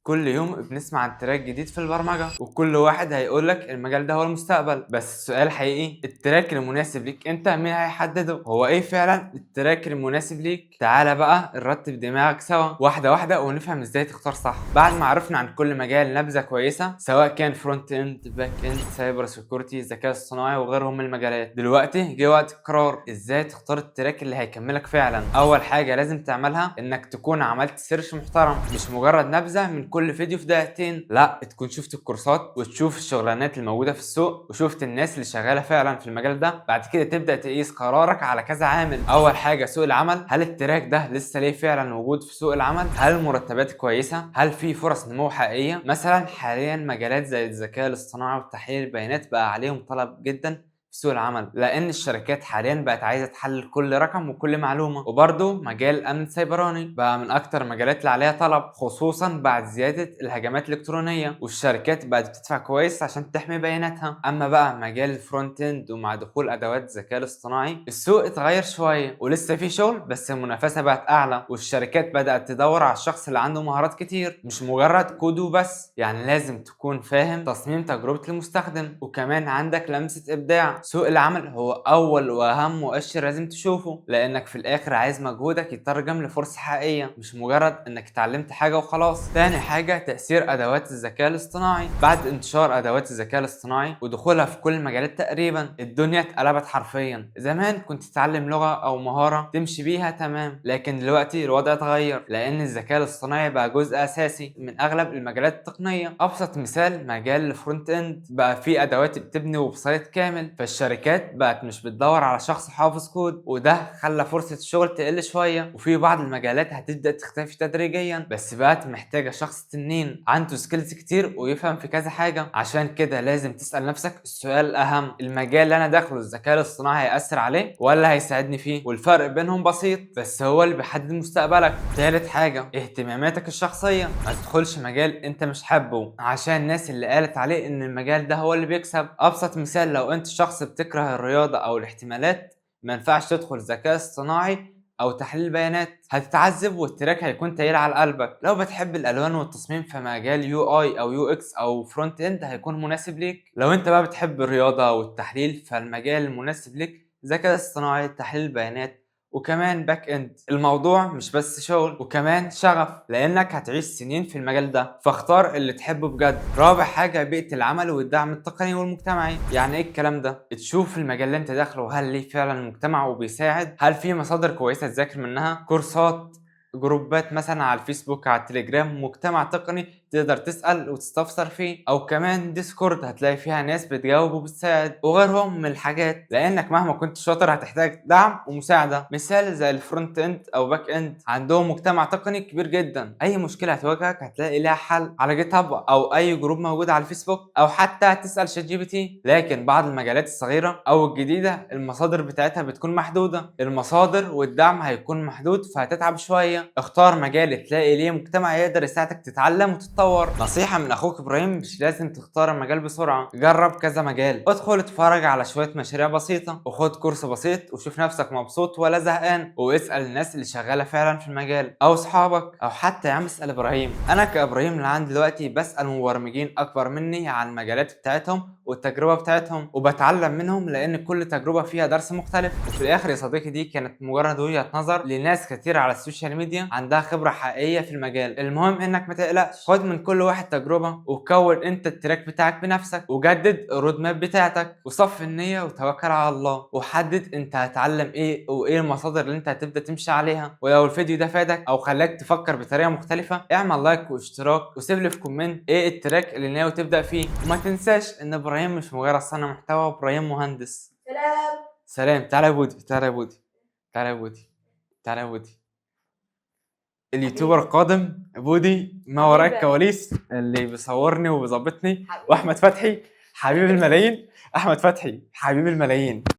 كل يوم بنسمع عن تراك جديد في البرمجة، وكل واحد هيقولك المجال ده هو المستقبل. بس السؤال حقيقي، التراك المناسب ليك انت مين هيحدده؟ هو ايه فعلا التراك المناسب ليك؟ تعالى بقى نرتب دماغك سوا واحدة واحدة ونفهم ازاي تختار صح. بعد ما عرفنا عن كل مجال نبذة كويسة، سواء كان فرونت اند، باك اند، سايبر سيكوريتي، ذكاء اصطناعي وغيرهم من المجالات، دلوقتي جه وقت القرار ازاي تختار التراك اللي هيكملك فعلا. اول حاجة لازم تعملها انك تكون عملت سيرش محترم، مش مجرد نبذة من كل فيديو في دقيقتين، لا، تكون شفت الكورسات وتشوف الشغلانات الموجوده في السوق وشفت الناس اللي شغاله فعلا في المجال ده. بعد كده تبدا تقيس قرارك على كذا عامل. اول حاجه سوق العمل، هل التراك ده لسه ليه فعلا وجود في سوق العمل؟ هل المرتبات كويسه؟ هل في فرص نمو حقيقيه؟ مثلا حاليا مجالات زي الذكاء الاصطناعي وتحليل البيانات بقى عليهم طلب جدا في سوق العمل، لان الشركات حاليا بقت عايزه تحلل كل رقم وكل معلومه. وبرده مجال الامن السيبراني بقى من اكتر المجالات اللي عليها طلب، خصوصا بعد زياده الهجمات الالكترونيه، والشركات بقت بتدفع كويس عشان تحمي بياناتها. اما بقى مجال الفرونت اند، ومع دخول ادوات الذكاء الاصطناعي السوق اتغير شويه ولسه في شغل، بس المنافسه بقت اعلى، والشركات بدات تدور على الشخص اللي عنده مهارات كتير، مش مجرد كود وبس. يعني لازم تكون فاهم تصميم تجربه المستخدم، وكمان عندك لمسه ابداع. سوق العمل هو اول واهم مؤشر لازم تشوفه، لانك في الاخر عايز مجهودك يترجم لفرصه حقيقيه، مش مجرد انك اتعلمت حاجه وخلاص. تاني حاجه تاثير ادوات الذكاء الاصطناعي. بعد انتشار ادوات الذكاء الاصطناعي ودخولها في كل المجالات تقريبا، الدنيا اتقلبت حرفيا. زمان كنت تتعلم لغه او مهاره تمشي بيها تمام، لكن دلوقتي الوضع اتغير، لان الذكاء الاصطناعي بقى جزء اساسي من اغلب المجالات التقنيه. ابسط مثال مجال الفرونت اند، بقى فيه ادوات بتبني ويب سايت كامل، فالشركات بقت مش بتدور على شخص حافظ كود، وده خلى فرصة الشغل تقل شوية. وفي بعض المجالات هتبدأ تختفي تدريجيا، بس بقت محتاجة شخص تنين عنده سكيلز كتير ويفهم في كذا حاجة. عشان كده لازم تسأل نفسك السؤال الأهم، المجال اللي أنا داخله الذكاء الاصطناعي هيأثر عليه ولا هيساعدني فيه؟ والفرق بينهم بسيط، بس هو اللي بيحدد مستقبلك. تالت حاجة اهتماماتك الشخصية، ما تدخلش مجال انت مش حابه عشان الناس اللي قالت عليه ان المجال ده هو اللي بيكسب. ابسط مثال، لو انت شخص بتكره الرياضة او الاحتمالات، ما ينفعش تدخل ذكاء اصطناعي او تحليل بيانات، هتتعذب والتراك هيكون تقيل على قلبك. لو بتحب الالوان والتصميم، فمجال يو اي او يو اكس او فرونت اند هيكون مناسب ليك. لو انت بقى بتحب الرياضة والتحليل، فالمجال المناسب ليك ذكاء اصطناعي، تحليل بيانات، وكمان باك اند. الموضوع مش بس شغل، وكمان شغف، لانك هتعيش سنين في المجال ده، فاختار اللي تحبه بجد. رابع حاجة بيئة العمل والدعم التقني والمجتمعي. يعني ايه الكلام ده؟ تشوف المجال اللي انت داخله هل ليه فعلا مجتمع وبيساعد، هل في مصادر كويسة تذاكر منها، كورسات، جروبات مثلا على الفيسبوك، على التليجرام، مجتمع تقني تقدر تسأل وتستفسر فيه، او كمان ديسكورد هتلاقي فيها ناس بتجاوب وبتساعد، وغيرهم من الحاجات. لانك مهما كنت شاطر هتحتاج دعم ومساعدة. مثال زي الفرونت اند او باك اند، عندهم مجتمع تقني كبير جدا، اي مشكلة هتواجهك هتلاقي لها حل على جيت هاب او اي جروب موجود على الفيسبوك، او حتى تسأل شات جي بي تي. لكن بعض المجالات الصغيرة او الجديدة المصادر بتاعتها بتكون محدودة، المصادر والدعم هيكون محدود، فهتتعب شوية. اختار مجال تلاقي ليه مجتمع يقدر يساعدك تتعلم وتتطور. نصيحة من اخوك ابراهيم، مش لازم تختار المجال بسرعة، جرب كذا مجال، ادخل اتفرج على شوية مشاريع بسيطة، وخد كورس بسيط، وشوف نفسك مبسوط ولا زهقان، واسأل الناس اللي شغالة فعلا في المجال او اصحابك، او حتى يا عم اسأل ابراهيم. انا كابراهيم اللي عندي دلوقتي بسأل مبرمجين اكبر مني عن المجالات بتاعتهم والتجربة بتاعتهم، وبتعلم منهم، لان كل تجربة فيها درس مختلف. وفي الاخر يا صديقي، دي كانت مجرد وجهة نظر لناس كتير على السوشيال ميديا عندها خبرة حقيقية في المجال. المهم انك ما تقلقش، خد من كل واحد تجربة، وكون انت التراك بتاعك بنفسك، وجدد الرود ماب بتاعتك، وصف النية وتوكل على الله، وحدد انت هتعلم ايه وايه المصادر اللي انت هتبدأ تمشي عليها. ولو الفيديو ده فادك او خلاك تفكر بطريقة مختلفة، اعمل لايك واشتراك، وسيب لي في كومنت ايه التراك اللي ناوي تبدأ فيه. وما تنساش ان ابراهيم مش مجرد صانع محتوى، ابراهيم مهندس. سلام. سلام. تعالى يا بودي، تعالى يا بودي، تعالى يا بودي، تعالى يا بودي. اليوتيوبر القادم بودي ما وراء الكواليس، اللي بيصورني وبيظبطني، واحمد فتحي حبيب الملايين. احمد فتحي حبيب الملايين.